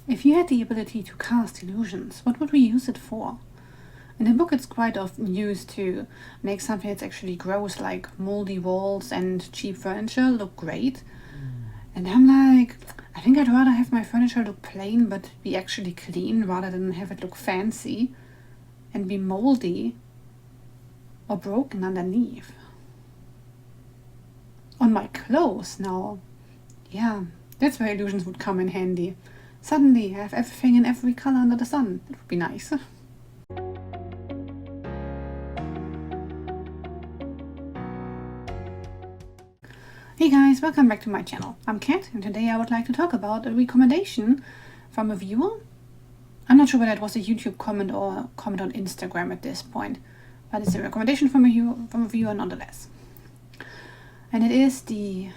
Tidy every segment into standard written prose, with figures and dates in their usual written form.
If you had the ability to cast illusions, what would we use it for? In the book, it's quite often used to make something that's actually gross, like moldy walls and cheap furniture, look great. And I'm like, I think I'd rather have my furniture look plain but be actually clean rather than have it look fancy and be moldy or broken underneath. On my clothes now, yeah, that's where illusions would come in handy. Suddenly I have everything in every color under the sun. That would be nice. Hey guys, welcome back to my channel. I'm Kat, and today I would like to talk about a recommendation from a viewer. I'm not sure whether it was a YouTube comment or a comment on Instagram at this point, but it's a recommendation from a viewer nonetheless. And it is the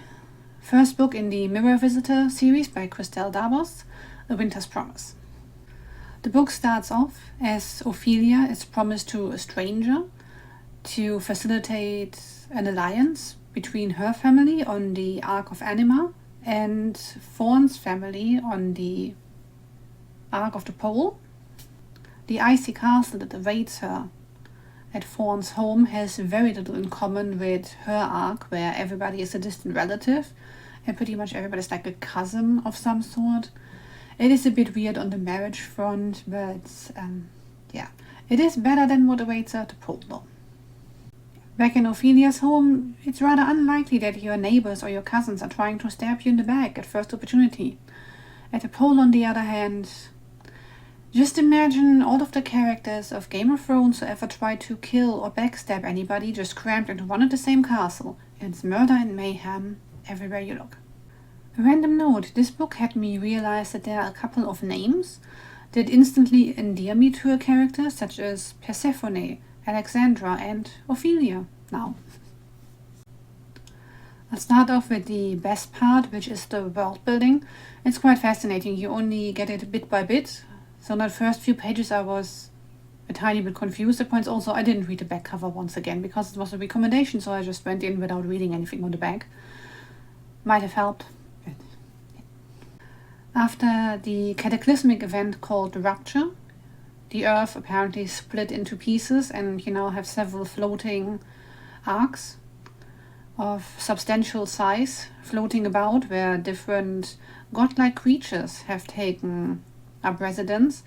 first book in the Mirror Visitor series by Christelle Dabos, A Winter's Promise. The book starts off as Ophelia is promised to a stranger to facilitate an alliance between her family on the Ark of Anima and Fawn's family on the Ark of the Pole. The icy castle that awaits her at Fawn's home has very little in common with her Ark, where everybody is a distant relative and pretty much everybody's like a cousin of some sort. It is a bit weird on the marriage front, but yeah, it is better than what awaits her at the Pole though. Back in Ophelia's home, it's rather unlikely that your neighbors or your cousins are trying to stab you in the back at first opportunity. At the Pole, on the other hand, just imagine all of the characters of Game of Thrones who ever tried to kill or backstab anybody just crammed into one and the same castle. It's murder and mayhem everywhere you look. A random note, this book had me realize that there are a couple of names that instantly endear me to a character, such as Persephone, Alexandra and Ophelia now. I'll start off with the best part, which is the world building. It's quite fascinating. You only get it bit by bit. So in the first few pages I was a tiny bit confused at points. Also, I didn't read the back cover once again because it was a recommendation, so I just went in without reading anything on the back. Might have helped. After the cataclysmic event called the Rupture, the Earth apparently split into pieces, and you now have several floating arcs of substantial size floating about, where different godlike creatures have taken up residence,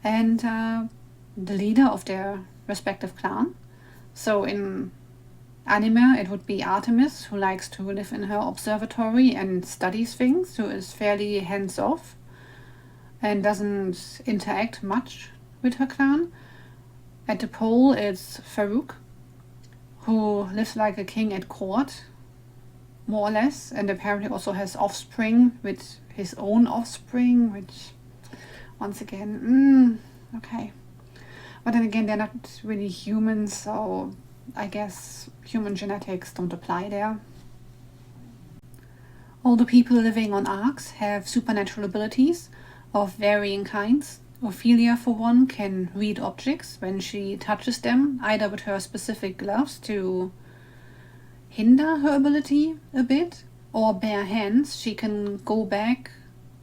and the leader of their respective clan. So in anime it would be Artemis, who likes to live in her observatory and studies things, who is fairly hands-off and doesn't interact much with her clan. At the Pole, it's Farouk, who lives like a king at court, more or less, and apparently also has offspring with his own offspring, which, once again, okay. But then again, they're not really humans, so I guess human genetics don't apply there. All the people living on arcs have supernatural abilities of varying kinds. Ophelia, for one, can read objects when she touches them, either with her specific gloves to hinder her ability a bit, or bare hands. She can go back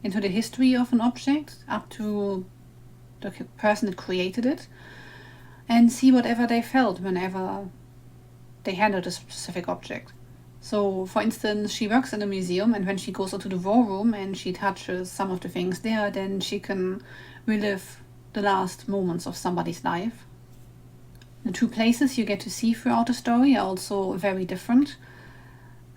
into the history of an object, up to the person that created it, and see whatever they felt whenever they handled a specific object. So, for instance, she works in a museum, and when she goes into the war room and she touches some of the things there, then she can relive the last moments of somebody's life. The two places you get to see throughout the story are also very different.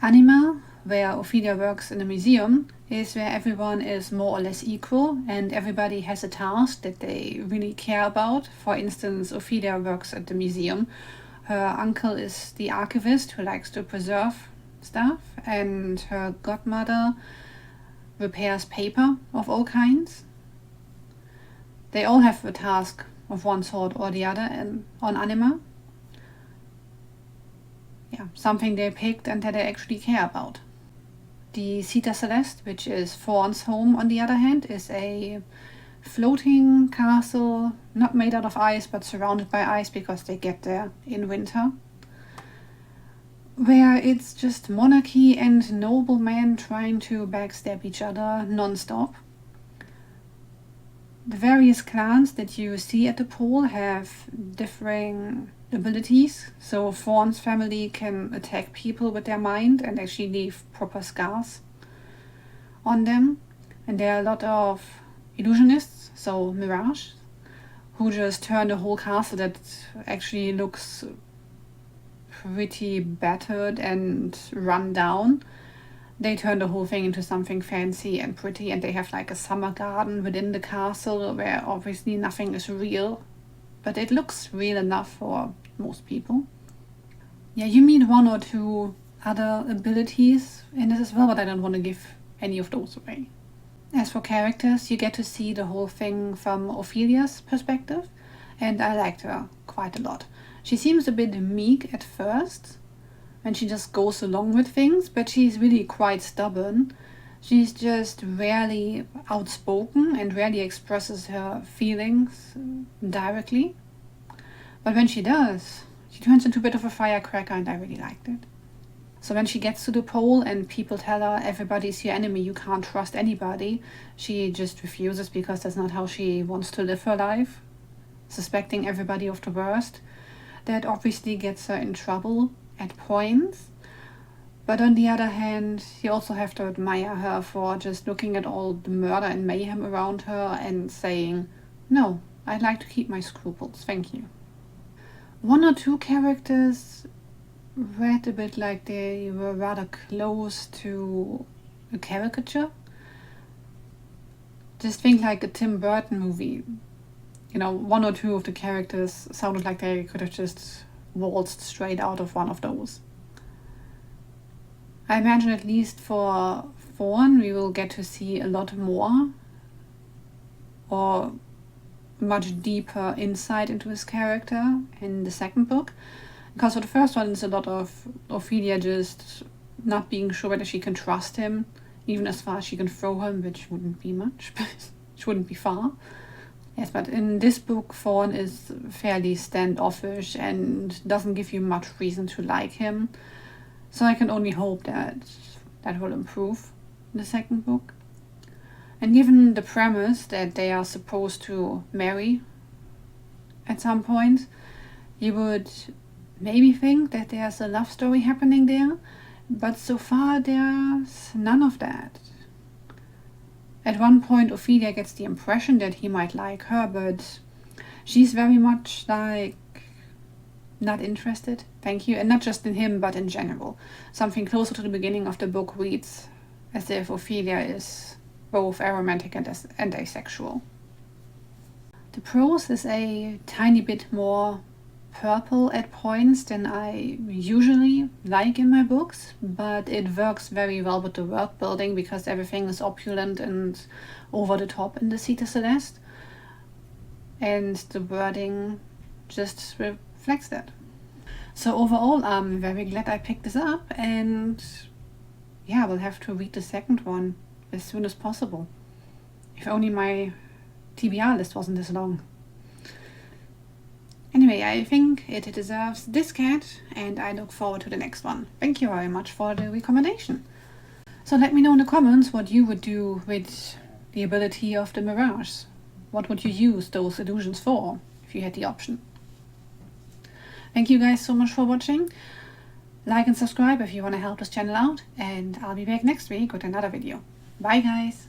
Anima, where Ophelia works in a museum, is where everyone is more or less equal and everybody has a task that they really care about. For instance, Ophelia works at the museum. Her uncle is the archivist who likes to preserve stuff, and her godmother repairs paper of all kinds. They all have a task of one sort or the other and on Anima. Yeah, something they picked and that they actually care about. The Cita Celeste, which is Fawn's home, on the other hand, is a floating castle, not made out of ice but surrounded by ice because they get there in winter, where it's just monarchy and noblemen trying to backstab each other non-stop. The various clans that you see at the pole have differing abilities. So Fawn's family can attack people with their mind and actually leave proper scars on them. And there are a lot of illusionists, so Mirage, who just turn the whole castle that actually looks pretty battered and run down. They turn the whole thing into something fancy and pretty, and they have like a summer garden within the castle where obviously nothing is real, but it looks real enough for most people. Yeah, you meet one or two other abilities in this as well, but I don't want to give any of those away. As for characters, you get to see the whole thing from Ophelia's perspective, and I liked her quite a lot. She seems a bit meek at first, and she just goes along with things, but she's really quite stubborn. She's just rarely outspoken and rarely expresses her feelings directly. But when she does, she turns into a bit of a firecracker, and I really liked it. So when she gets to the pole and people tell her everybody's your enemy, you can't trust anybody, she just refuses because that's not how she wants to live her life, suspecting everybody of the worst. That obviously gets her in trouble at points, but on the other hand, you also have to admire her for just looking at all the murder and mayhem around her and saying, no, I'd like to keep my scruples, thank you. One or two characters read a bit like they were rather close to a caricature. Just think like a Tim Burton movie. You know, one or two of the characters sounded like they could have just waltzed straight out of one of those. I imagine at least for Fawn we will get to see a lot more or much deeper insight into his character in the second book. Because for the first one it's a lot of Ophelia just not being sure whether she can trust him, even as far as she can throw him, which wouldn't be much, which wouldn't be far. Yes, but in this book, Fawn is fairly standoffish and doesn't give you much reason to like him. So I can only hope that that will improve in the second book. And given the premise that they are supposed to marry at some point, you would maybe think that there's a love story happening there, but so far there's none of that. At one point, Ophelia gets the impression that he might like her, but she's very much like, not interested, thank you. And not just in him, but in general. Something closer to the beginning of the book reads as if Ophelia is both aromantic and asexual. The prose is a tiny bit more purple at points than I usually like in my books, but it works very well with the world building because everything is opulent and over the top in the Cité Celeste, and the wording just reflects that. So overall, I'm very glad I picked this up, and yeah, we'll have to read the second one as soon as possible. If only my TBR list wasn't this long. Anyway, I think it deserves this cat, and I look forward to the next one. Thank you very much for the recommendation. So let me know in the comments what you would do with the ability of the Mirage. What would you use those illusions for, if you had the option? Thank you guys so much for watching. Like and subscribe if you want to help this channel out, and I'll be back next week with another video. Bye guys!